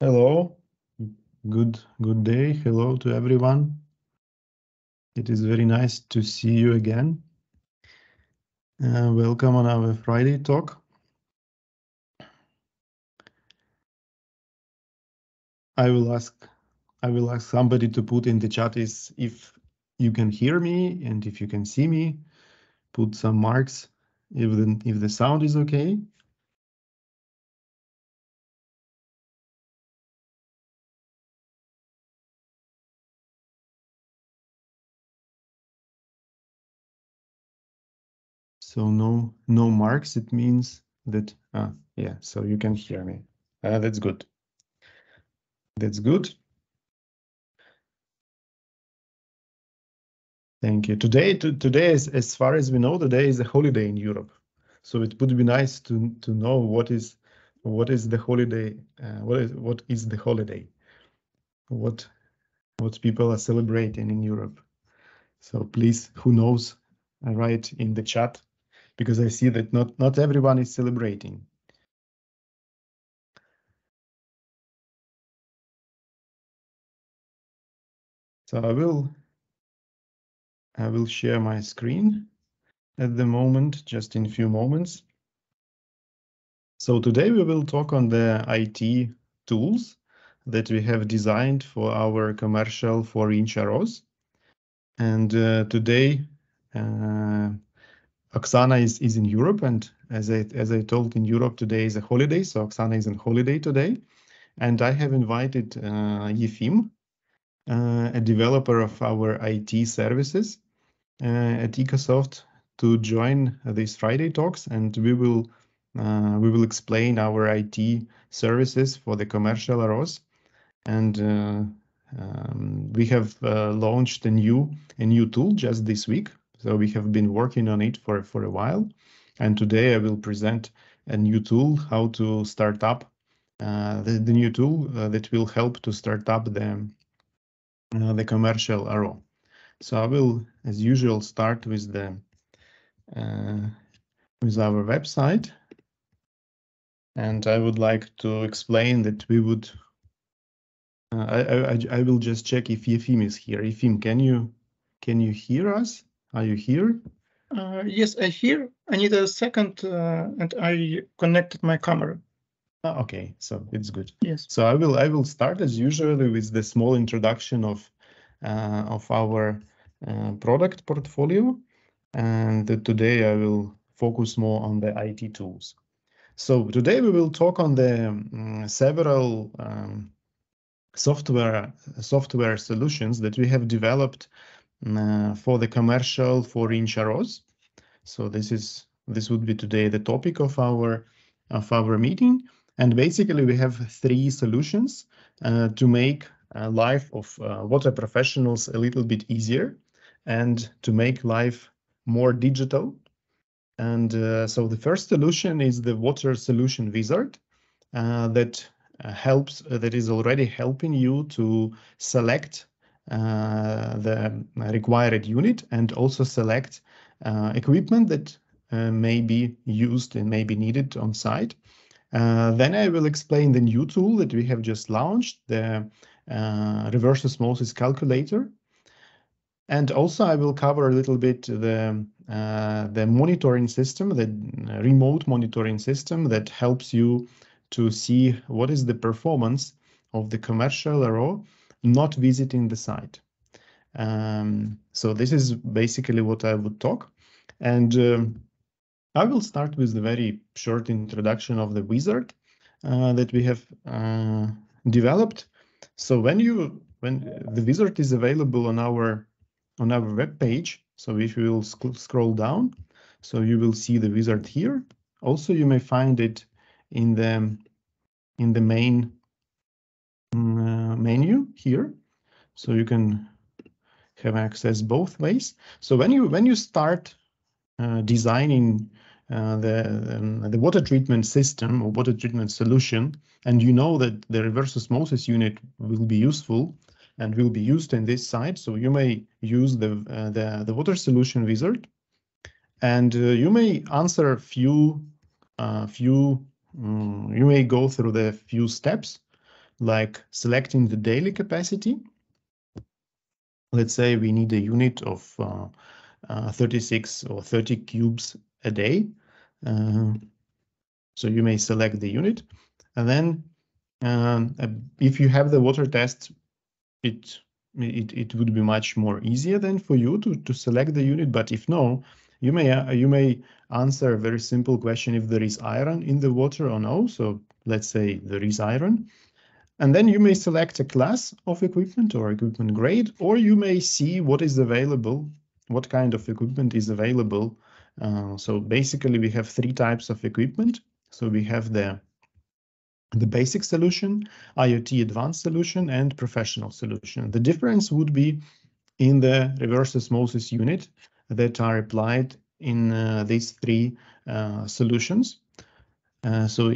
Hello, good day. Hello to everyone. It is very nice to see you again. Welcome on our Friday talk. I will ask somebody to put in the chat if you can hear me and if you can see me. Put some marks if the sound is okay. So no marks. It means that yeah. So you can hear me. That's good. That's good. Thank you. Today, as far as we know, today is a holiday in Europe. So it would be nice to know what is the holiday. What is the holiday? What people are celebrating in Europe? So please, who knows, write in the chat, because I see that not everyone is celebrating. So I will share my screen at the moment, just in a few moments. So today we will talk on the IT tools that we have designed for our commercial 4-inch ROs. And today, Oksana is in Europe, and as I told, in Europe today is a holiday, so Oksana is on holiday today. And I have invited Yefim, a developer of our IT services at Ecosoft, to join these Friday talks, and we will explain our IT services for the commercial ROs. And we have launched a new tool just this week. So we have been working on it for a while. And today I will present a new tool, how to start up the new tool that will help to start up the commercial RO. So I will, as usual, start with the with our website, and I would like to explain that we would. I will just check if Yefim is here. Yefim, can you hear us? Are you here? Yes, I hear. I need a second, and I connected my camera. Okay, so it's good. Yes. So I will start as usual with the small introduction of our product portfolio, and today I will focus more on the IT tools. So today we will talk on the several software solutions that we have developed for the commercial 4-inch ROs. So this would be today the topic of our meeting. And basically we have 3 solutions to make life of water professionals a little bit easier and to make life more digital. And so the first solution is the Water Solution Wizard that is already helping you to select the required unit and also select equipment that may be used and may be needed on site. Then I will explain the new tool that we have just launched, the reverse osmosis calculator. And also I will cover a little bit the monitoring system, the remote monitoring system that helps you to see what is the performance of the commercial RO not visiting the site. So this is basically what I would talk. And I will start with the very short introduction of the wizard that we have developed. So when the wizard is available on our web page, so if you will scroll down, so you will see the wizard here. Also, you may find it in the main menu here, so you can have access both ways. So when you start designing the water treatment system or water treatment solution, and you know that the reverse osmosis unit will be useful and will be used in this site, so you may use the water solution wizard, and you may answer a few you may go through the few steps like selecting the daily capacity. Let's say we need a unit of 36 or 30 cubes a day. So you may select the unit, and then if you have the water test, it would be much more easier then for you to select the unit. But if no, you may answer a very simple question if there is iron in the water or no. So let's say there is iron. And then you may select a class of equipment or equipment grade, or you may see what is available, what kind of equipment is available. So basically we have three types of equipment. So we have the basic solution, IoT advanced solution, and professional solution. The difference would be in the reverse osmosis unit that are applied in these three solutions. So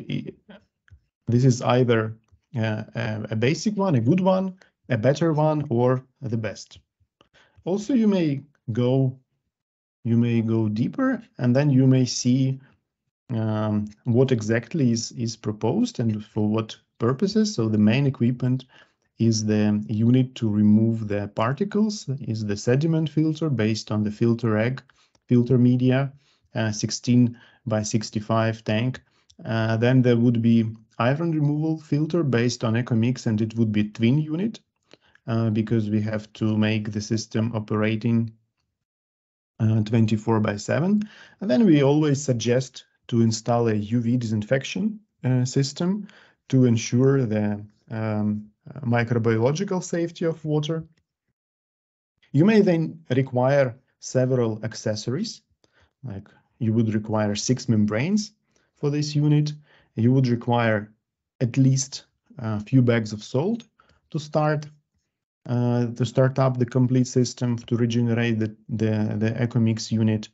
this is either a basic one, a good one, a better one, or the best. Also, you may go deeper, and then you may see what exactly is proposed and for what purposes. So the main equipment is the unit to remove the particles, is the sediment filter based on the filter egg, filter media, 16 by 65 tank. Then there would be iron removal filter based on EcoMix, and it would be twin unit because we have to make the system operating 24 by 7. And then we always suggest to install a UV disinfection system to ensure the microbiological safety of water. You may then require several accessories, like you would require 6 membranes for this unit. You would require at least a few bags of salt to start up the complete system to regenerate the EcoMix unit.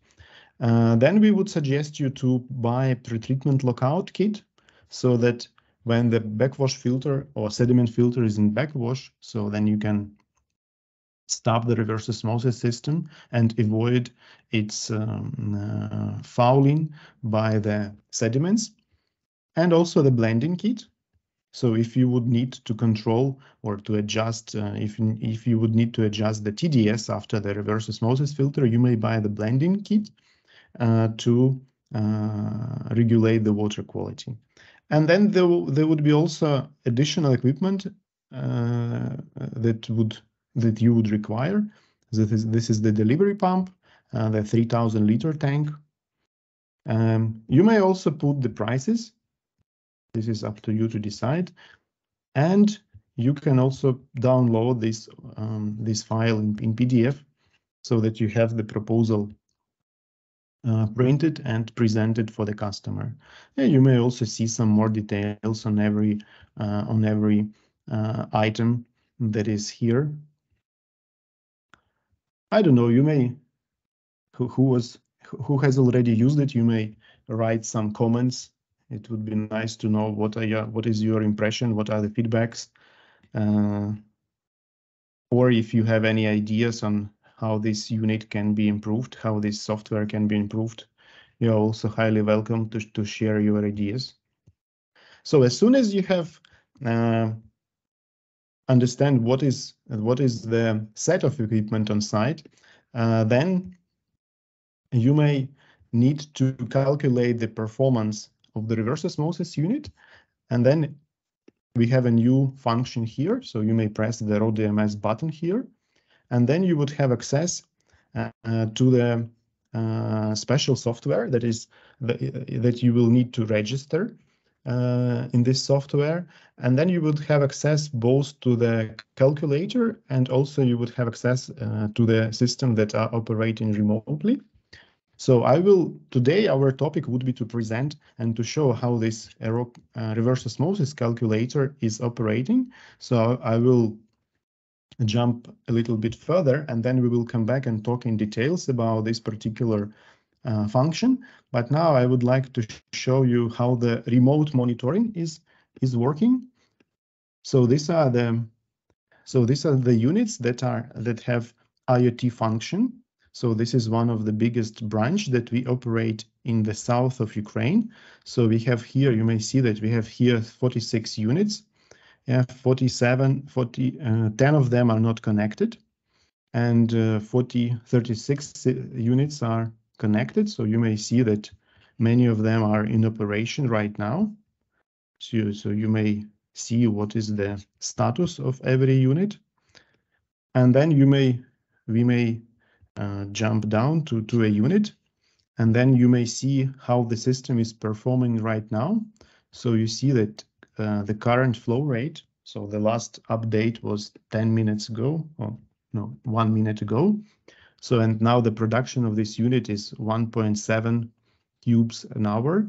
Then we would suggest you to buy a pretreatment lockout kit so that when the backwash filter or sediment filter is in backwash, so then you can stop the reverse osmosis system and avoid its fouling by the sediments. And also the blending kit. So if you would need to control or to adjust, if you would need to adjust the TDS after the reverse osmosis filter, you may buy the blending kit to regulate the water quality. And then there would be also additional equipment that you would require. This is the delivery pump, the 3,000 liter tank. You may also put the prices. This is up to you to decide. And you can also download this file in PDF so that you have the proposal printed and presented for the customer. And you may also see some more details on every item that is here. I don't know, you may, who has already used it, you may write some comments. It would be nice to know what is your impression, what are the feedbacks, or if you have any ideas on how this unit can be improved, how this software can be improved. You're also highly welcome to share your ideas. So as soon as you have understand what is the set of equipment on site, then you may need to calculate the performance of the reverse osmosis unit, and then we have a new function here. So you may press the RODMS button here, and then you would have access to the special software that you will need to register in this software. And then you would have access both to the calculator, and also you would have access to the system that are operating remotely. So today our topic would be to present and to show how this reverse osmosis calculator is operating. So I will jump a little bit further, and then we will come back and talk in details about this particular function. But now I would like to show you how the remote monitoring is working. So these are the units that have IoT function. So this is one of the biggest branch that we operate in the south of Ukraine. So we have here, you may see that we have here 46 units. Yeah, 10 of them are not connected, and 36 units are connected. So you may see that many of them are in operation right now. So you may see what is the status of every unit. And then we may jump down to a unit, and then you may see how the system is performing right now. So you see that the current flow rate, so the last update was 10 minutes ago, or no, 1 minute ago. So, and now the production of this unit is 1.7 cubes an hour.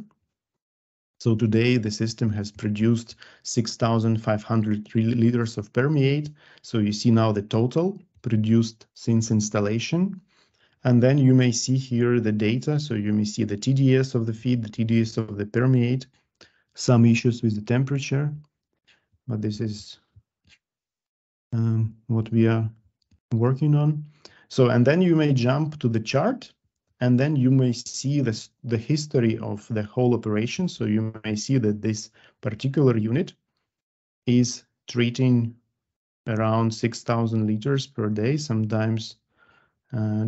So today the system has produced 6,500 liters of permeate. So you see now the total produced since installation. And then you may see here the data. So you may see the TDS of the feed, the TDS of the permeate, some issues with the temperature, but this is what we are working on. So, and then you may jump to the chart, and then you may see the history of the whole operation. So you may see that this particular unit is treating around 6,000 liters per day, sometimes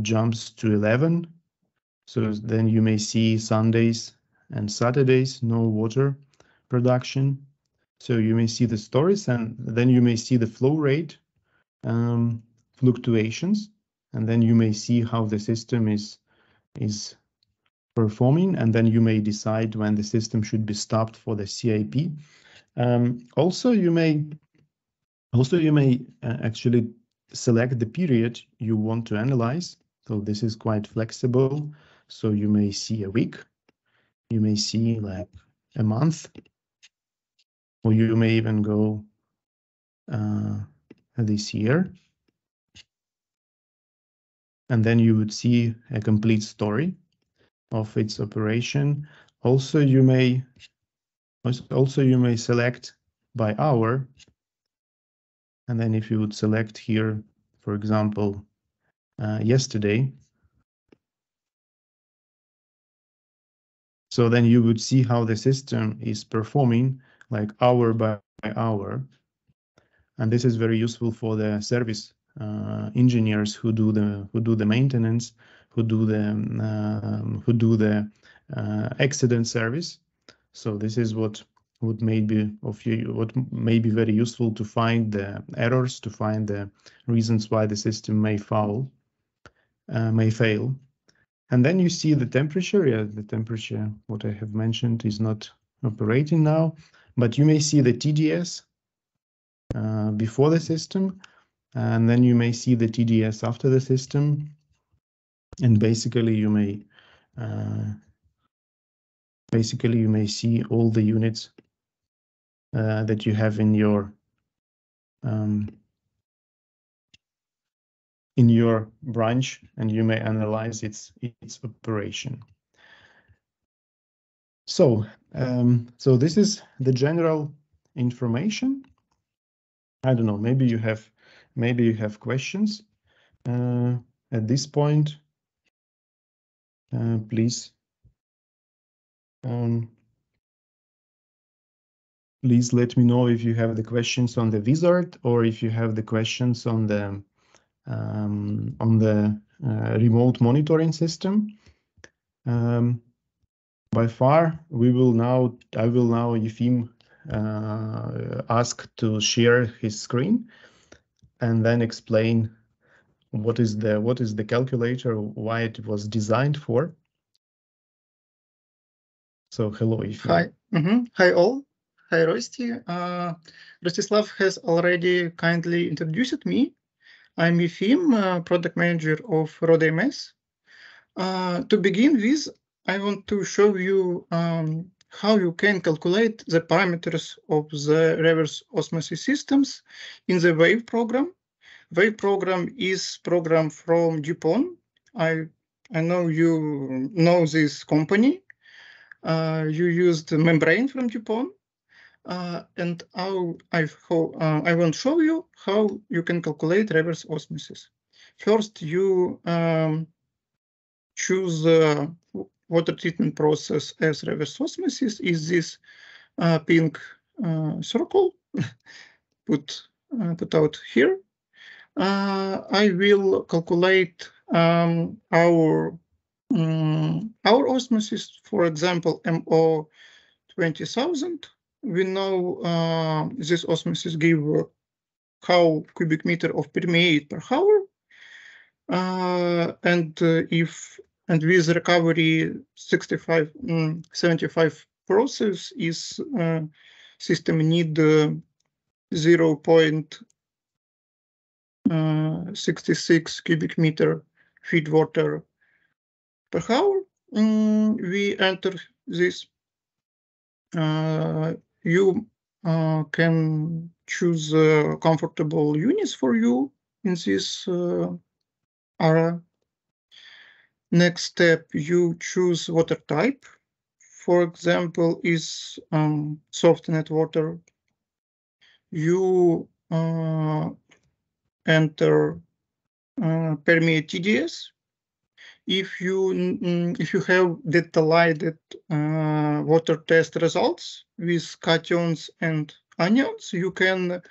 jumps to 11. So then you may see Sundays and Saturdays, no water production. So you may see the stories, and then you may see the flow rate fluctuations, and then you may see how the system is performing, and then you may decide when the system should be stopped for the CIP. Also, you may actually select the period you want to analyze. So this is quite flexible. So you may see a week, you may see like a month, or you may even go this year. And then you would see a complete story of its operation. Also, you may select by hour. And then if you would select here, for example, yesterday, so then you would see how the system is performing like hour by hour. And this is very useful for the service engineers who do the maintenance, who do the accident service. So this is what may be very useful to find the errors, to find the reasons why the system may fail. And then you see the temperature. Yeah, the temperature, what I have mentioned, is not operating now, but you may see the TDS before the system, and then you may see the TDS after the system. And basically you may see all the units that you have in your branch, and you may analyze its operation. So this is the general information. I don't know, maybe you have questions at this point. Please let me know if you have the questions on the wizard, or if you have the questions on the remote monitoring system. By far, I will now Yefim ask to share his screen, and then explain what is the calculator, why it was designed for. So hello, Yefim. Hi. Hi all. Hi Rosti. Rostislav has already kindly introduced me. I'm Yefim, product manager of RODMS. To begin with, I want to show you how you can calculate the parameters of the reverse osmosis systems in the WAVE program. WAVE program is program from DuPont. I know you know this company. You used membrane from DuPont. And I want to show you how you can calculate reverse osmosis. First, you choose the water treatment process as reverse osmosis. Is this pink circle? put out here. I will calculate our osmosis, for example, MO 20,000. We know this osmosis give how cubic meter of permeate per hour, and with recovery 75 process is system need 0.66 cubic meter feed water per hour. We enter this. You can choose comfortable units for you in this area. Next step, you choose water type. For example, is softened water. You enter permeate TDS. If you have detailed water test results with cations and anions, you can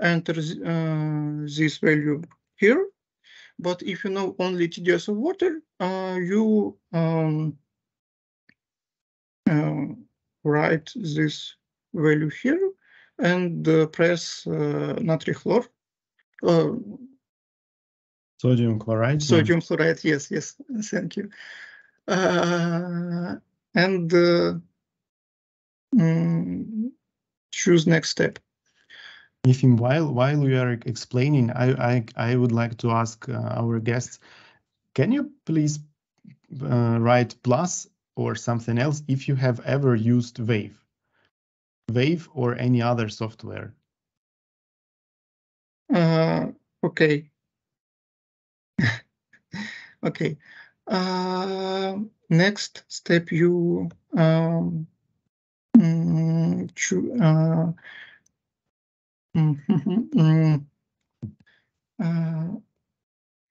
enter this value here. But if you know only TDS of water, you write this value here and press natrium chloride. Sodium chloride. Sodium chloride, yes, thank you. And choose next step. Efim, while we are explaining, I would like to ask our guests, can you please write plus or something else if you have ever used Wave or any other software? Okay. Okay. Next step, you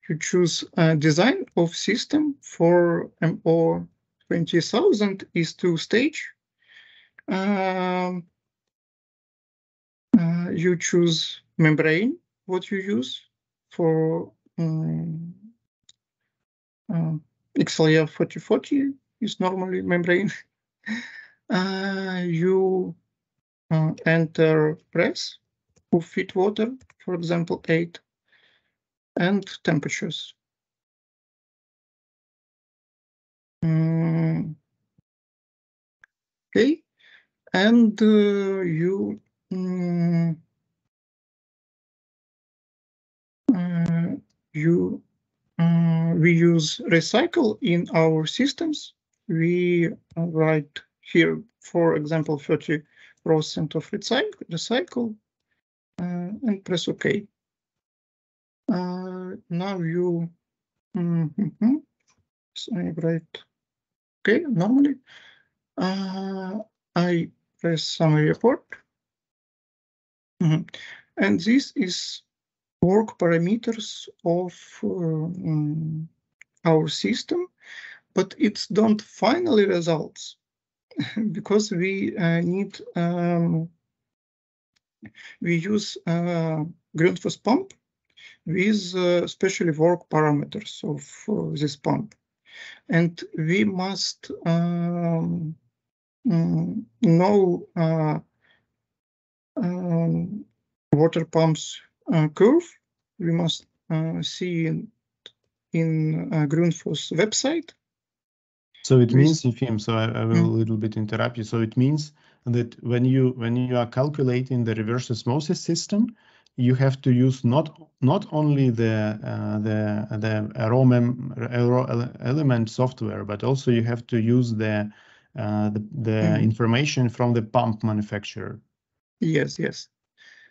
you choose a design of system for MO 20,000 is two-stage. You choose membrane, what you use for XLF 4040 is normally membrane. You enter press of feed water, for example, 8, and temperatures. Okay, and we use recycle in our systems. We write here, for example, 30% of recycle, and press OK. Now you so I write OK normally. I press summary report, and this is work parameters of our system, but it's don't finally results because we need we use Grundfos pump with specially work parameters of this pump, and we must know water pumps curve. We must see in Grundfos website. So it means, Efim, so I will a little bit interrupt you. So it means that when you are calculating the reverse osmosis system, you have to use not only the element software, but also you have to use the information from the pump manufacturer. Yes.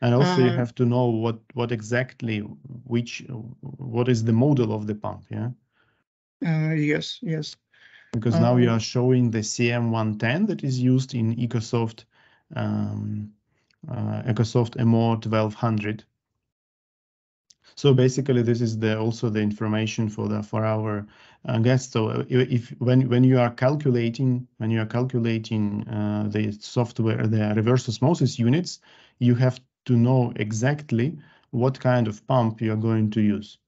And also you have to know what exactly what is the model of the pump, yeah. Yes. Because now we are showing the CM110 that is used in Ecosoft Ecosoft MO 1200. So basically, this is also the information for our guests. So when you are calculating the software, the reverse osmosis units, you have to know exactly what kind of pump you're going to use.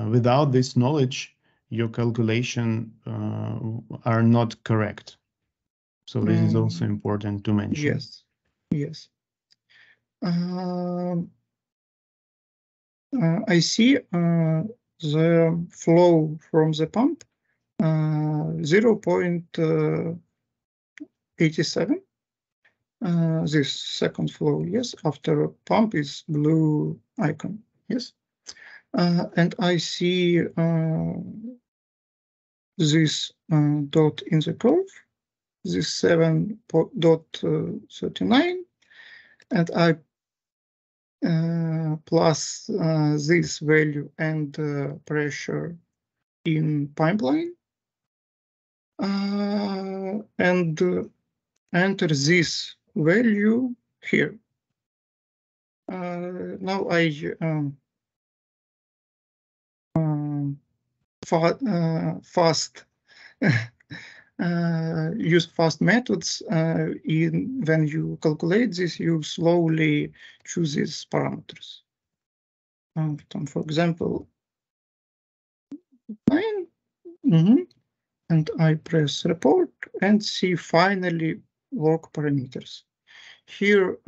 Without this knowledge, your calculation are not correct. So this is also important to mention. Yes, yes. I see the flow from the pump 0.87. This second flow, yes, after pump is blue icon, yes. And I see this dot in the curve, this 7.39, and I plus this value and pressure in pipeline, and enter this value here. Now I use fast methods. When you calculate this, you slowly choose these parameters. For example, 9. And I press report and see finally work parameters. Here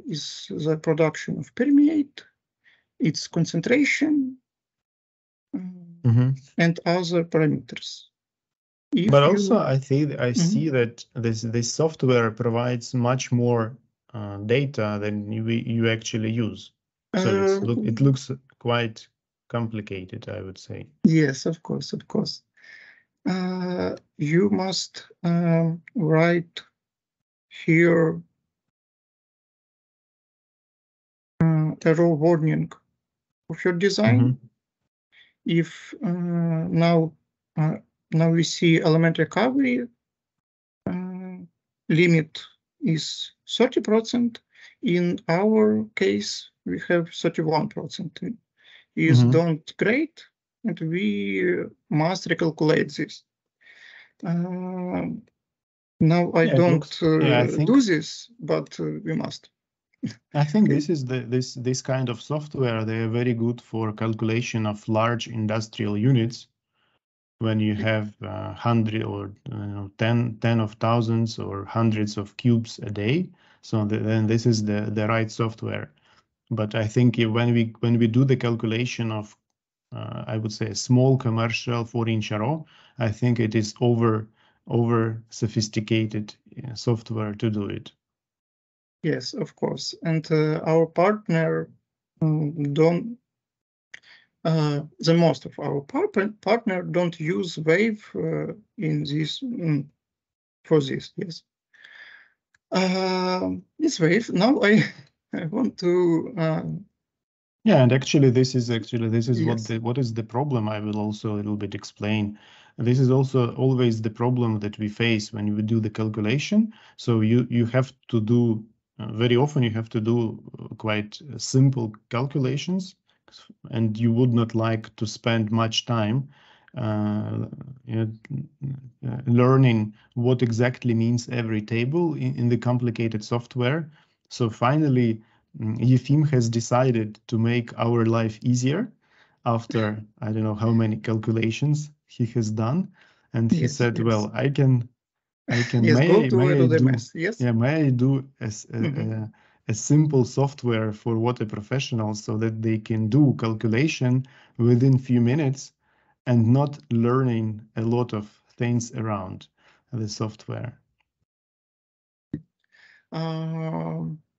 is the production of permeate, its concentration, and other parameters. But also, I see that this software provides much more data than you actually use. So it looks quite complicated, I would say. Yes, of course, of course. You must write here error warning of your design. If now we see element recovery limit is 30%. In our case, we have 31%. Is don't great, and we must recalculate this. Now I don't do this, but we must. I think this is this kind of software. They are very good for calculation of large industrial units. When you have 100 or 10 of thousands or hundreds of cubes a day, so then this is the right software. But I think when we do the calculation of I would say a small commercial 4-inch RO, I think it is over sophisticated software to do it. Yes, of course, and our partner don't. The most of our partner don't use Wave in this for this. Yes, this Wave. Now I want to. Yeah, and actually, this is yes. what is the problem. I will also a little bit explain. This is also always the problem that we face when we do the calculation. So you have to do very often you have to do quite simple calculations, and you would not like to spend much time learning what exactly means every table in the complicated software. So finally, Yefim has decided to make our life easier after I don't know how many calculations he has done, and he said, "Well, I can yes, may I do yes? Yeah, may I do a simple software for water professionals so that they can do calculation within few minutes and not learning a lot of things around the software."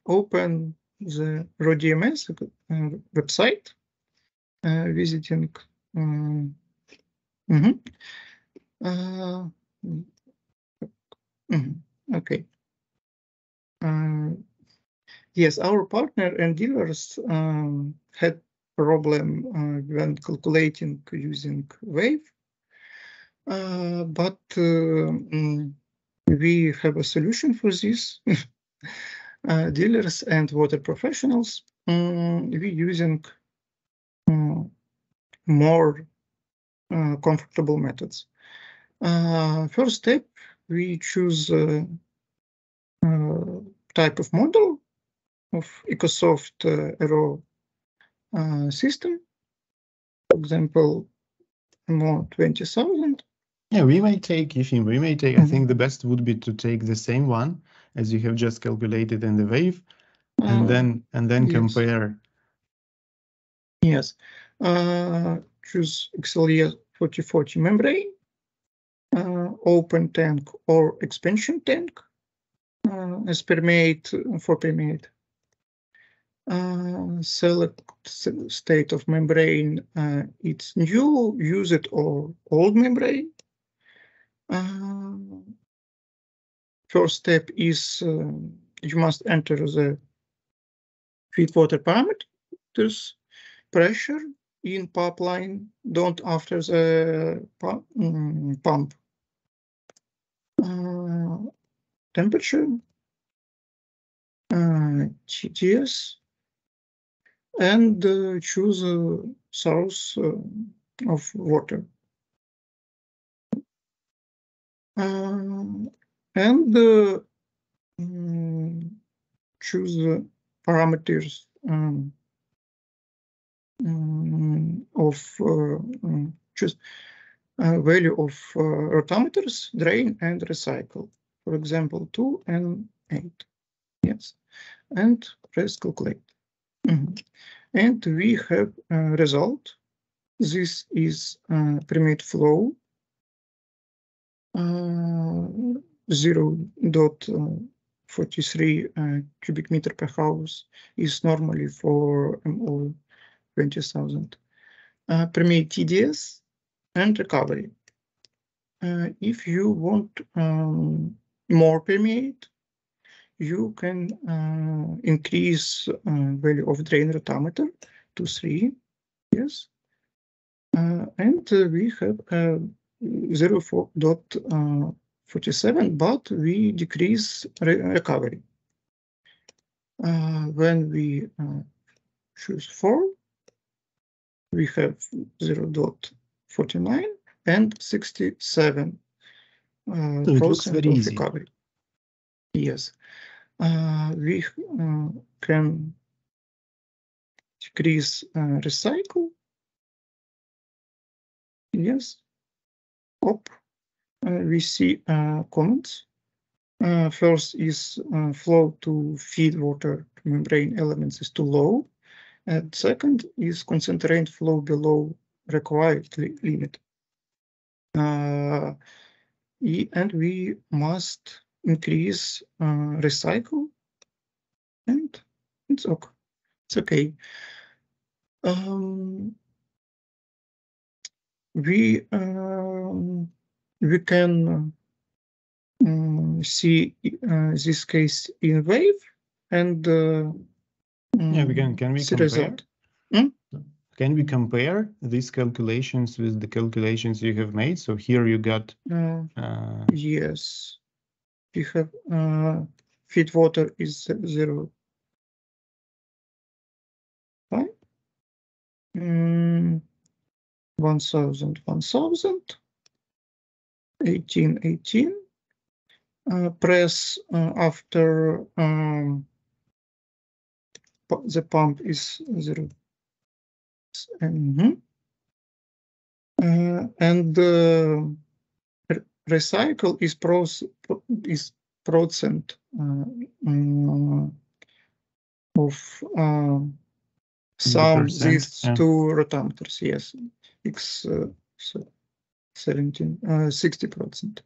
Open the RODMS website, visiting. Okay. Yes, our partner and dealers had problem when calculating using Wave, but we have a solution for this. Dealers and water professionals, we using more comfortable methods. First step, we choose type of model of Ecosoft RO system. For example, more 20,000. Yeah, we may take, Yefim, we may take, I think the best would be to take the same one as you have just calculated in the wave, and then yes. compare. Yes. Choose XLE 4040 membrane, open tank or expansion tank, as permeate for permeate. Select state of membrane, it's new, use it, or old membrane. First step is you must enter the feed water parameters, pressure in pipeline, don't after the pump. Temperature, TTS, and choose a source of water. And choose parameters of choose value of rotameters, drain, and recycle. For example, 2 and 8. Yes, and press calculate. And we have a result. This is permit flow 0.43 cubic meter per house is normally for MO 20,000. Permit TDS and recovery. If you want more permeate, you can increase value of drain rotameter to 3. Yes. And we have 0.47, but we decrease recovery. When we choose 4, we have 0.49 and 67% of recovery. Yes. We can decrease recycle. Yes. Up. We see comments. First is flow to feed water to membrane elements is too low. And second is concentrate flow below required limit. And we must increase recycle, and it's okay. It's okay. We can see this case in wave, and yeah, we can we see compare? result. Can we compare these calculations with the calculations you have made? So here you got yes, you have feed water is 0.5. 1,000, 1,000, 18. Press after the pump is 0. And recycle is percent of sum these two rotameters. Yes, X 17, 60%.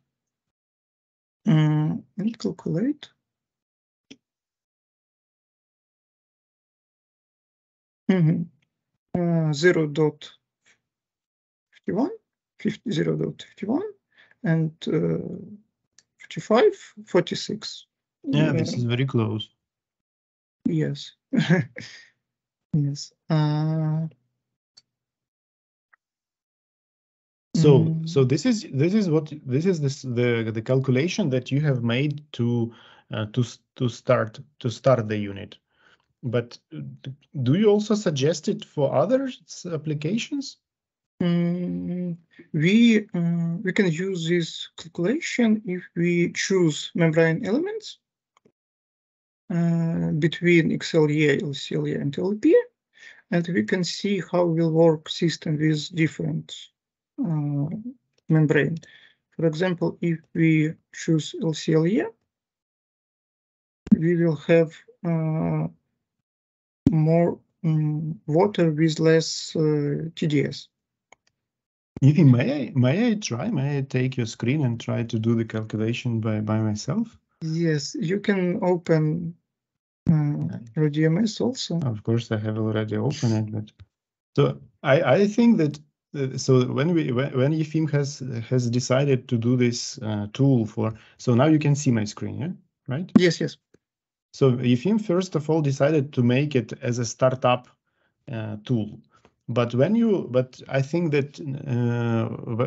And calculate. 0.51, 0.51, and 55, 46. Yeah, this is very close. Yes. Yes. So this is the calculation that you have made to start the unit. But do you also suggest it for other applications? We can use this calculation if we choose membrane elements between XLA, LCLA, and LP, and we can see how will work system with different membrane. For example, if we choose LCLA, we will have more water with less TDS. May I try? May I take your screen and try to do the calculation by myself? Yes, you can open RODMS also. Of course, I have already opened it, but so I think that so when Yefim has decided to do this tool for, so now you can see my screen, yeah, right? Yes, yes. So Yefim first of all decided to make it as a startup tool. But I think that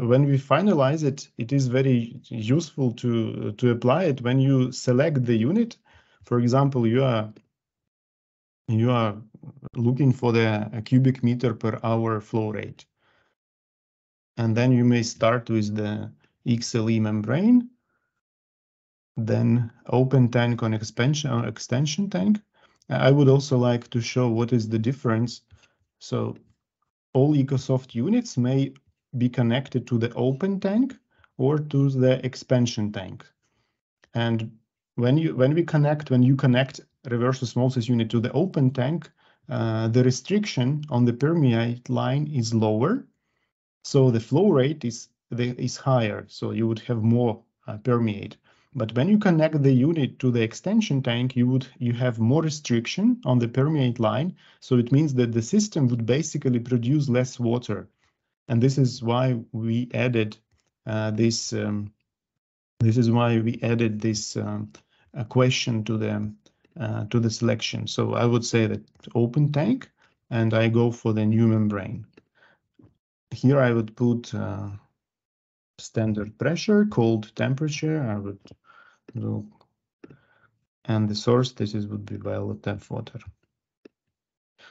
when we finalize it, it is very useful to apply it when you select the unit. For example, you are looking for the cubic meter per hour flow rate, and then you may start with the XLE membrane, then open tank on extension tank. I would also like to show what is the difference. So all Ecosoft units may be connected to the open tank or to the expansion tank. And when you connect reverse osmosis unit to the open tank, the restriction on the permeate line is lower, so the flow rate is higher. So you would have more permeate. But when you connect the unit to the extension tank, you have more restriction on the permeate line. So it means that the system would basically produce less water, and this is why we added this. This is why we added this question to the selection. So I would say that open tank, and I go for the new membrane. Here I would put standard pressure, cold temperature. I would do, and the source, would be violet tap water.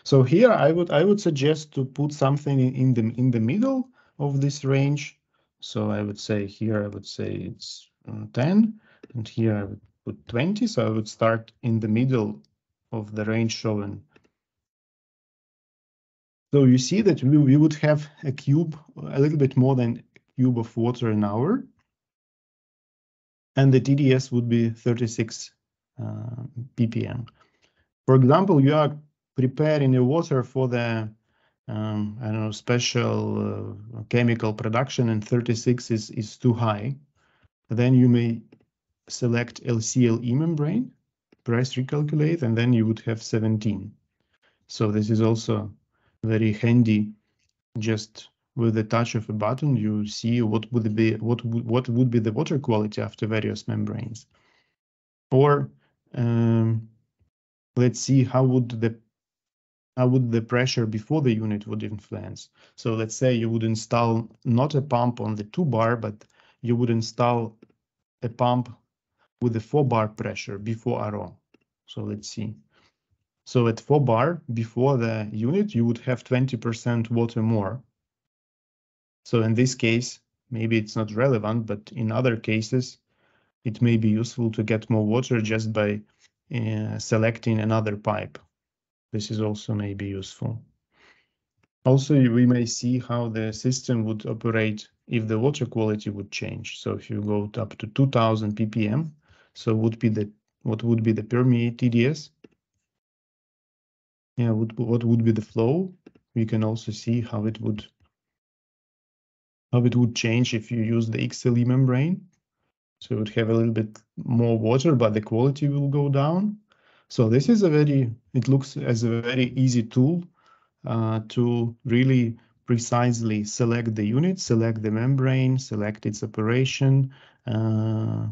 So here I would suggest to put something in the middle of this range. So I would say here it's 10, and here I would put 20. So I would start in the middle of the range shown. So you see that we would have a little bit more than a cube of water an hour, and the TDS would be 36 ppm. For example, you are preparing the water for the I don't know, special chemical production, and 36 is too high. Then you may select LCLE membrane, press recalculate, and then you would have 17. So this is also very handy. Just with the touch of a button, you see what would be the water quality after various membranes. Or let's see how would the pressure before the unit would influence. So let's say you would install not a pump on the 2-bar, but you would install a pump with the 4-bar pressure before RO. So let's see. So at 4-bar before the unit, you would have 20% water more. So in this case, maybe it's not relevant, but in other cases, it may be useful to get more water just by selecting another pipe. This is also may be useful. Also, we may see how the system would operate if the water quality would change. So if you go up to 2000 ppm, so what would be the permeate TDS? Yeah, what would be the flow? We can also see how it would change if you use the XLE membrane. So it would have a little bit more water, but the quality will go down. So this is it looks as a very easy tool to really precisely select the unit, select the membrane, select its operation. Yeah.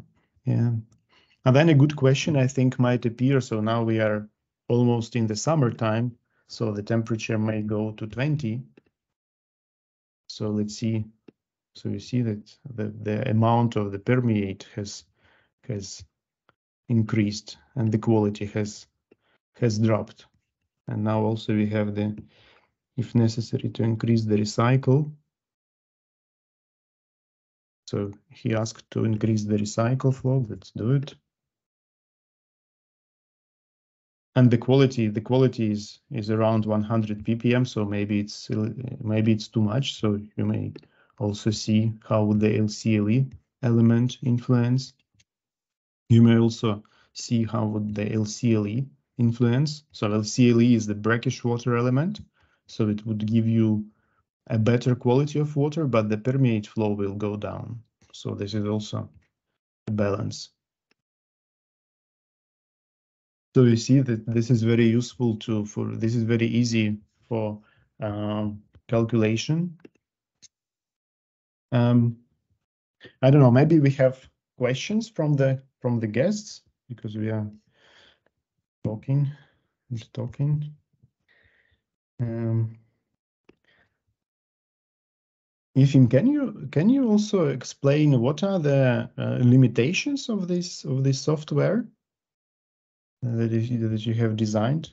And then a good question, I think, might appear. So now we are almost in the summertime, so the temperature may go to 20. So let's see. So you see that the amount of the permeate has increased and the quality has dropped. And now also we have if necessary, to increase the recycle. So he asked to increase the recycle flow. Let's do it. And the quality is around 100 ppm, so maybe it's too much. So you may also see how the LCLE element influence. You may also see how would the LCLE influence. So LCLE is the brackish water element, so it would give you a better quality of water, but the permeate flow will go down. So this is also a balance. So you see that this is very useful this is very easy for calculation. I don't know, maybe we have questions from the guests, because we are talking and talking. Efim, can you also explain what are the limitations of this software that you have designed?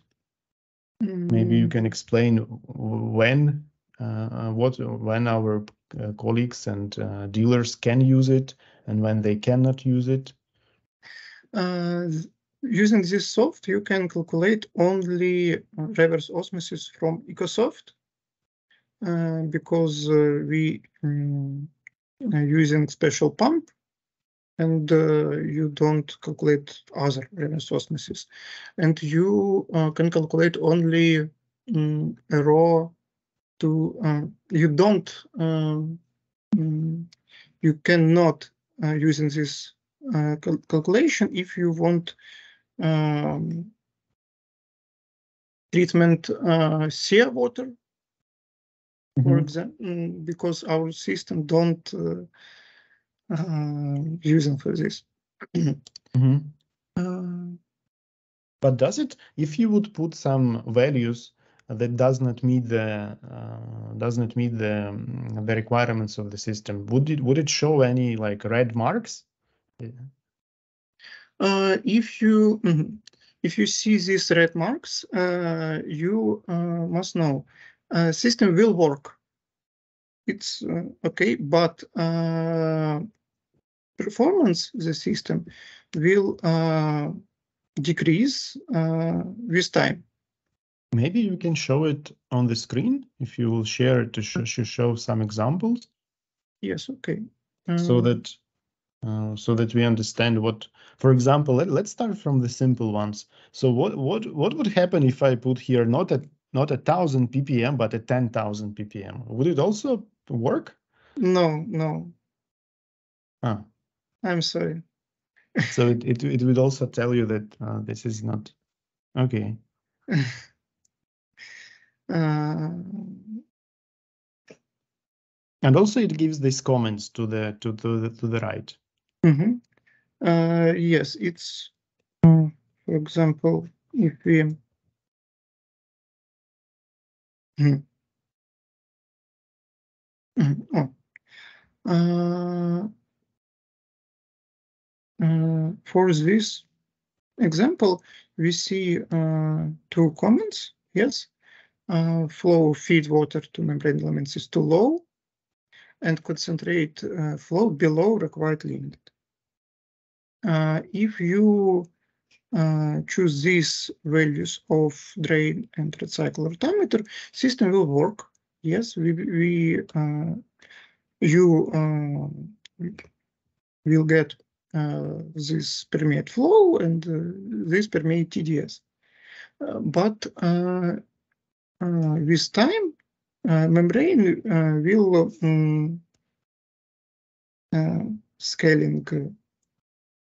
Maybe you can explain when our colleagues and dealers can use it and when they cannot use it. Using this soft, you can calculate only reverse osmosis from Ecosoft, because we are using special pump, and you don't calculate other reverse osmosis, and you can calculate only raw to you don't you cannot using this calculation if you want treatment seawater, for example, because our system don't using for this. But does it, if you would put some values that does not meet the requirements of the system, would it show any like red marks? If you see these red marks, you must know system will work. It's okay, but performance the system will decrease with time. Maybe you can show it on the screen if you will share it to show some examples. Yes, okay. So that we understand what, for example, let's start from the simple ones. So what would happen if I put here not a 1000 ppm but a 10,000 ppm? Would it also work? No. Ah. I'm sorry. So it would also tell you that this is not okay. And also it gives these comments to the right. Yes, it's for example, if we for this example, we see two comments. Yes, flow of feed water to membrane elements is too low, and concentrate flow below required limit. If you choose these values of drain and recycle rotameter, system will work. Yes, you will get this permeate flow and this permeate TDS. But with time, membrane will scaling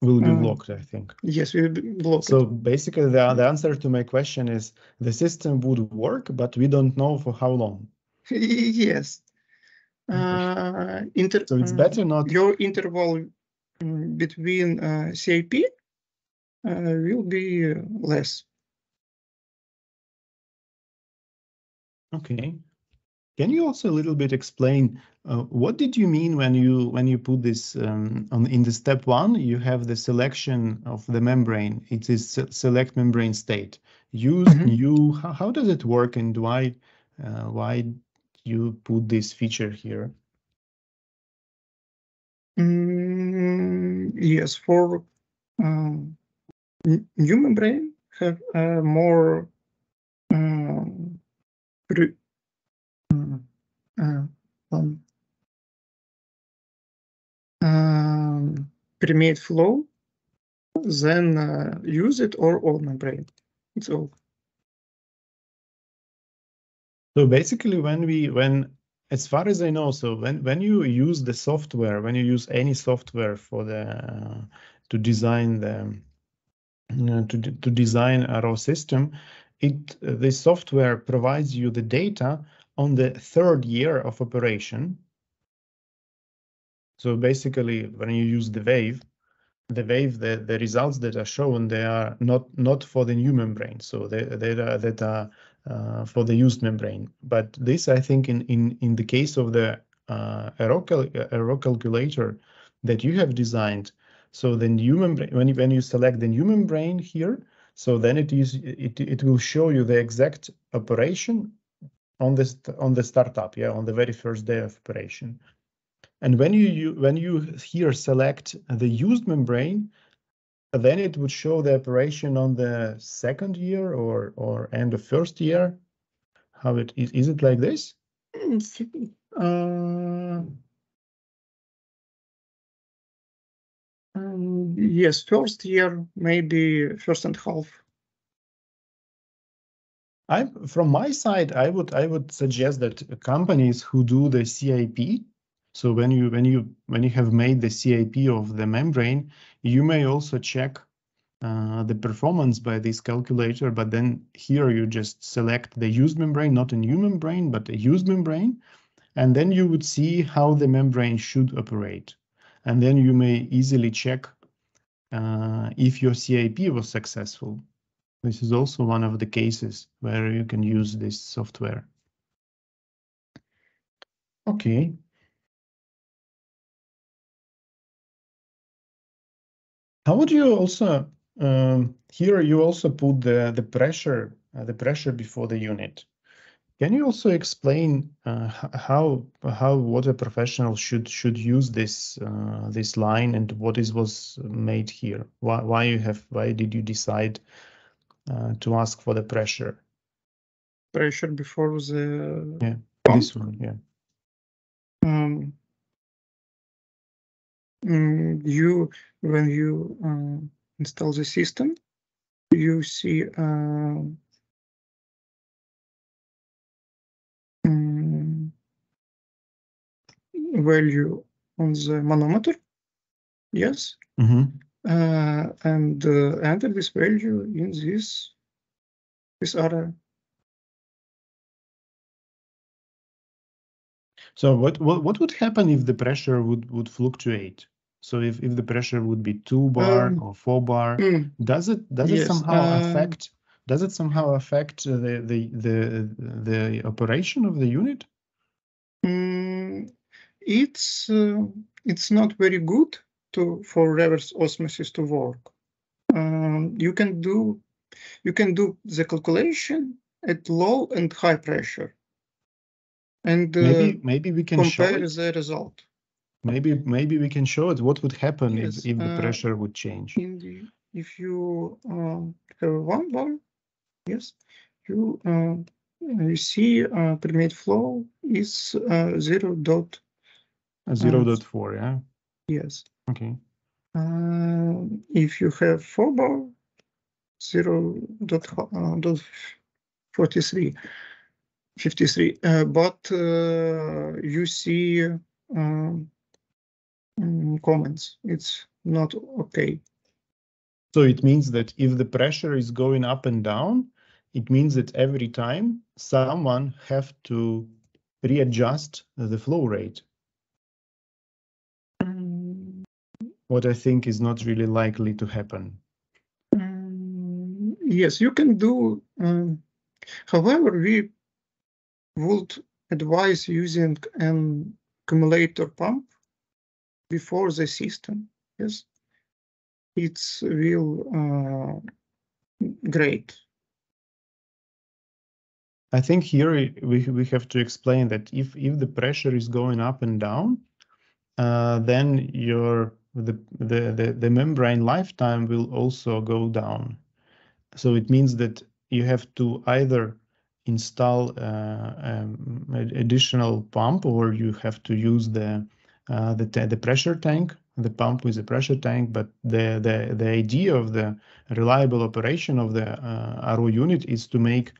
will be blocked, I think. Yes, will be blocked. So basically, the answer to my question is the system would work, but we don't know for how long. Yes. So it's better not. Your interval between CIP will be less. Okay. Can you also a little bit explain what did you mean when you put this in the step 1? You have the selection of the membrane. It is select membrane state. Use new. How does it work, and why you put this feature here? Yes, for new membrane, have more permeate flow, then use it or all membrane. It's all. So basically, as far as I know, so when you use the software, when you use any software for the to design the to design a raw system, the software provides you the data on the third year of operation. So basically, when you use the wave, the results that are shown, they are not for the new membrane, so that are for the used membrane. But this, I think, in the case of the error calculator that you have designed, so the new membrane, when you select the new membrane here, so then it will show you the exact operation on the startup, yeah, on the very first day of operation. And when you here select the used membrane, then it would show the operation on the second year or end of first year. How it is it like this? Yes, first year, maybe first and half. From my side, I would suggest that companies who do the CIP, so when you have made the CIP of the membrane, you may also check the performance by this calculator, but then here you just select the used membrane, not a new membrane, but a used membrane, and then you would see how the membrane should operate. And then you may easily check if your CIP was successful. This is also one of the cases where you can use this software. Okay. How would you also here you also put the pressure before the unit. Can you also explain how water professionals should use this this line and what was made here? Why did you decide to ask for the pressure? Pressure before the pump? This one, yeah. When you install the system, you see value on the manometer, yes, and enter this value in this area. So what would happen if the pressure would fluctuate? So if the pressure would be 2 bar or 4 bar, does it somehow affect the operation of the unit? It's not very good for reverse osmosis to work. You can do the calculation at low and high pressure, and maybe we can compare show it. The result. Maybe we can show it. What would happen if the pressure would change? If you have 1 bar, yes, you see permeate flow is 0.4, yeah. Yes. Okay. If you have 4 bar, 0.43, 53, but you see comments. It's not okay. So it means that if the pressure is going up and down, it means that every time someone have to readjust the flow rate. What I think is not really likely to happen. Yes, you can do. However, we would advise using an accumulator pump before the system. Yes, it's real great. I think here we have to explain that if the pressure is going up and down, then the membrane lifetime will also go down. So it means that you have to either install an additional pump, or you have to use the pressure tank, the pump with the pressure tank. But the idea of the reliable operation of the RO unit is to make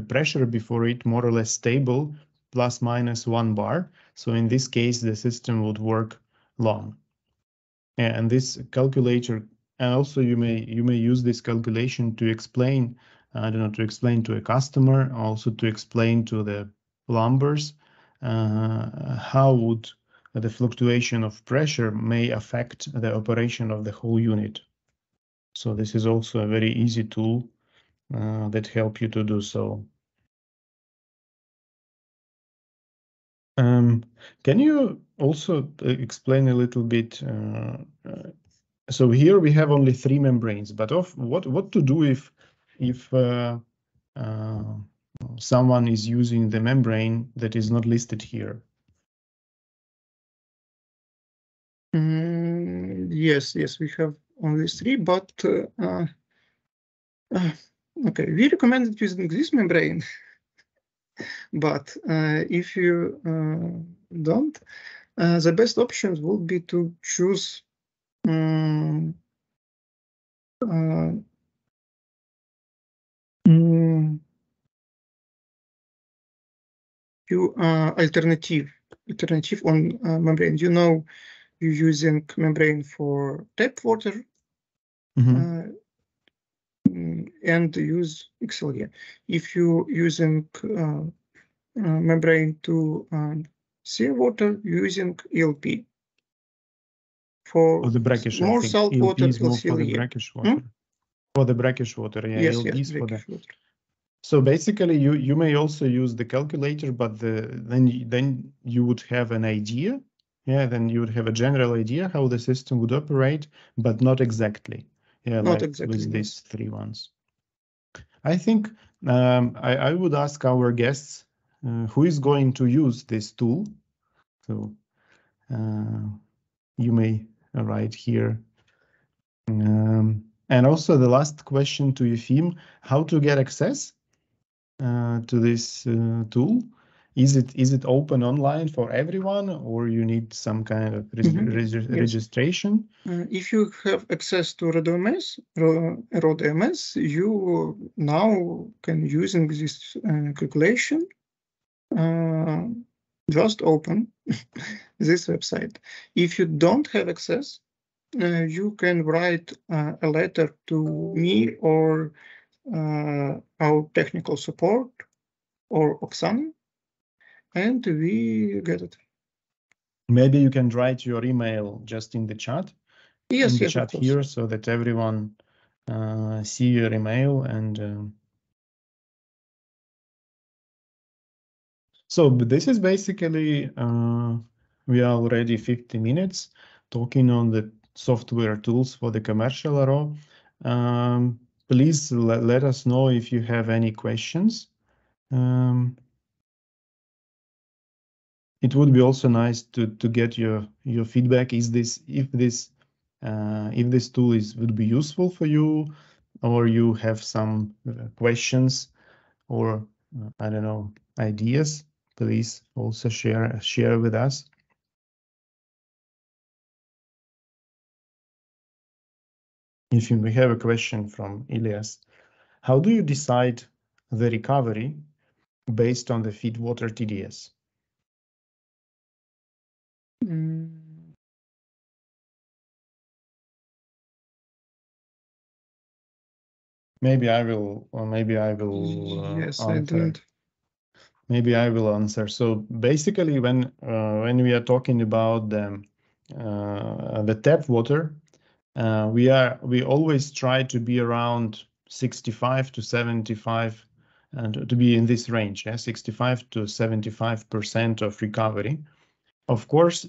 pressure before it more or less stable, plus minus 1 bar. So in this case, the system would work long. And this calculator, and also you may use this calculation to explain, I don't know, to explain to a customer, also to explain to the plumbers how would the fluctuation of pressure may affect the operation of the whole unit. So this is also a very easy tool that help you to do so. Can you also explain a little bit? So here we have only 3 membranes, but of what to do if someone is using the membrane that is not listed here? Yes, we have only 3, but okay, we recommend using this membrane. But if you don't, the best options would be to choose alternative on membrane. You know, you're using membrane for tap water. And use XLE. If you using membrane to seawater, using ELP. For the brackish, more I think salt ELP water, is more for the LCLE. brackish water. For the brackish water, yeah. Yes, ELP is for brackish the water. So basically, you may also use the calculator, but then you would have an idea. Yeah, then you would have a general idea how the system would operate, but not exactly. Yeah, Not like exactly, with yes. these 3 ones. I think I would ask our guests who is going to use this tool. So you may write here. And also the last question to Yefim, how to get access to this tool? Is it open online for everyone, or you need some kind of registration? If you have access to RODMS, you now can using this calculation. Just open this website. If you don't have access, you can write a letter to me or our technical support or Oksana, and we get it. Maybe you can write your email just in the chat. Yes, in the yes, chat here, so that everyone see your email. And so this is basically we are already 50 minutes talking on the software tools for the commercial RO. Please let us know if you have any questions. It would be also nice to get your feedback. If this tool would be useful for you, or you have some questions, or I don't know, ideas, please also share with us. If we have a question from Elias, how do you decide the recovery based on the feed water TDS? Maybe I will, or maybe I will yes, answer. I didn't. Maybe I will answer. So basically, when we are talking about the tap water, we always try to be around 65 to 75, and to be in this range, 65 to 75% of recovery. Of course,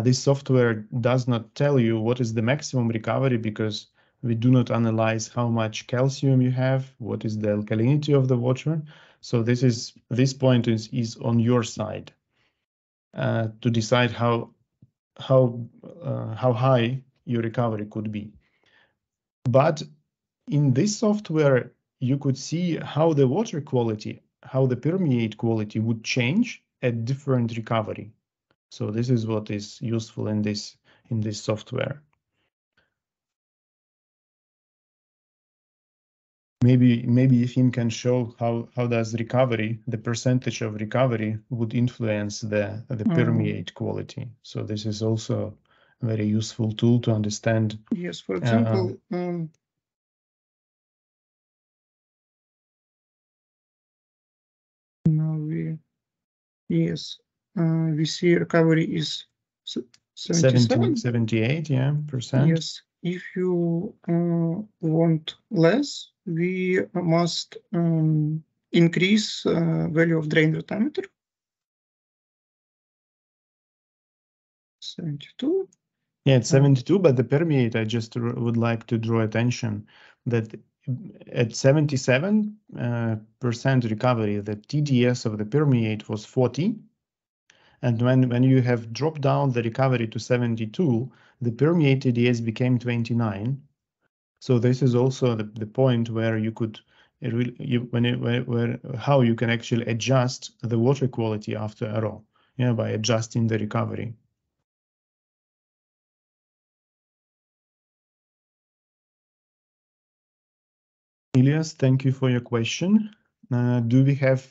this software does not tell you what is the maximum recovery, because we do not analyze how much calcium you have, what is the alkalinity of the water. So this point is on your side to decide how high your recovery could be. But in this software, you could see how the water quality, how the permeate quality would change at different recovery. So this is what is useful in this software. Maybe Efim can show how does recovery, the percentage of recovery would influence the permeate quality. So this is also a very useful tool to understand. Yes, for example, now we see recovery is 77, 78, yeah, percent. Yes, if you want less, we must increase value of drain rotameter. 72. Yeah, it's 72, but the permeate, I just would like to draw attention that at 77% recovery, the TDS of the permeate was 40. And when you have dropped down the recovery to 72, the permeate TDS became 29. So this is also the point where you could how you can actually adjust the water quality after a RO, by adjusting the recovery. Elias, thank you for your question. Do we have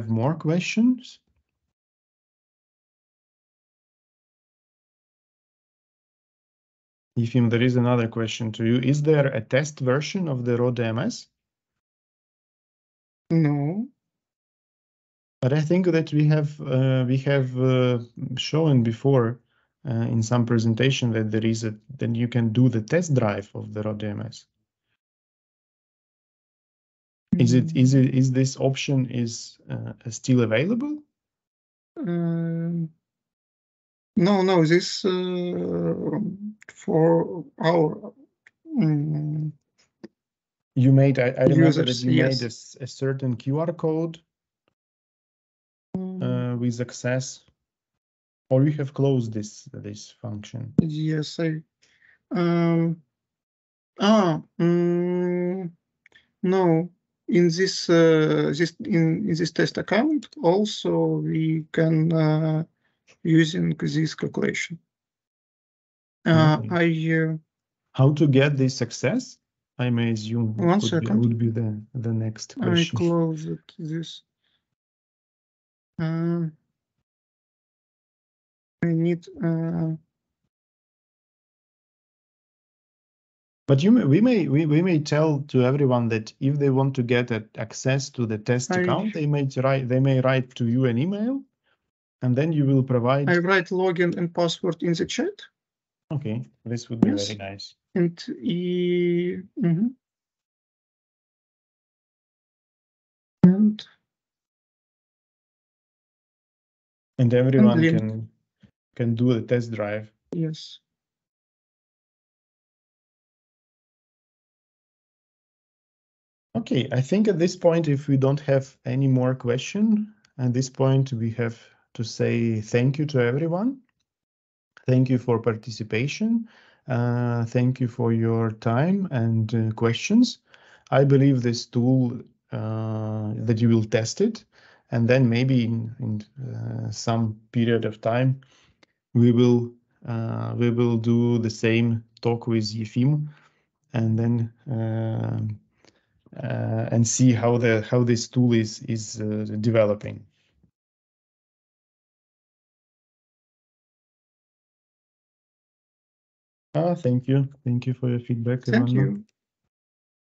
more questions? Efim, there is another question to you. Is there a test version of the RODMS? No. But I think that we have shown before in some presentation that there is then you can do the test drive of the RODMS. Is this option still available? No, this for our you made, I remember users, that you yes. made a certain QR code with access, or you have closed this function. Yes, no. In this this test account also we can using this calculation. Okay. How to get this success? I may assume would be the next question. I closed this. I need. But we may tell to everyone that if they want to get access to the test account, they may write to you an email, and then you will provide. I write login and password in the chat. Okay, this would be very nice. And and everyone can do a test drive. Yes. Okay, I think at this point, if we don't have any more question, at this point we have to say thank you to everyone. Thank you for participation. Thank you for your time and questions. I believe this tool that you will test it, and then maybe in some period of time we will do the same talk with Efim, and then and see how this tool is developing. Thank you for your feedback. Thank you.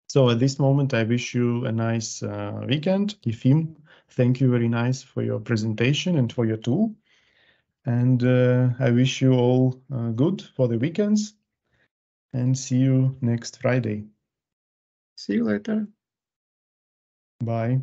So at this moment, I wish you a nice weekend. Efim, thank you very nice for your presentation and for your tool. And I wish you all good for the weekends, and see you next Friday. See you later. Bye.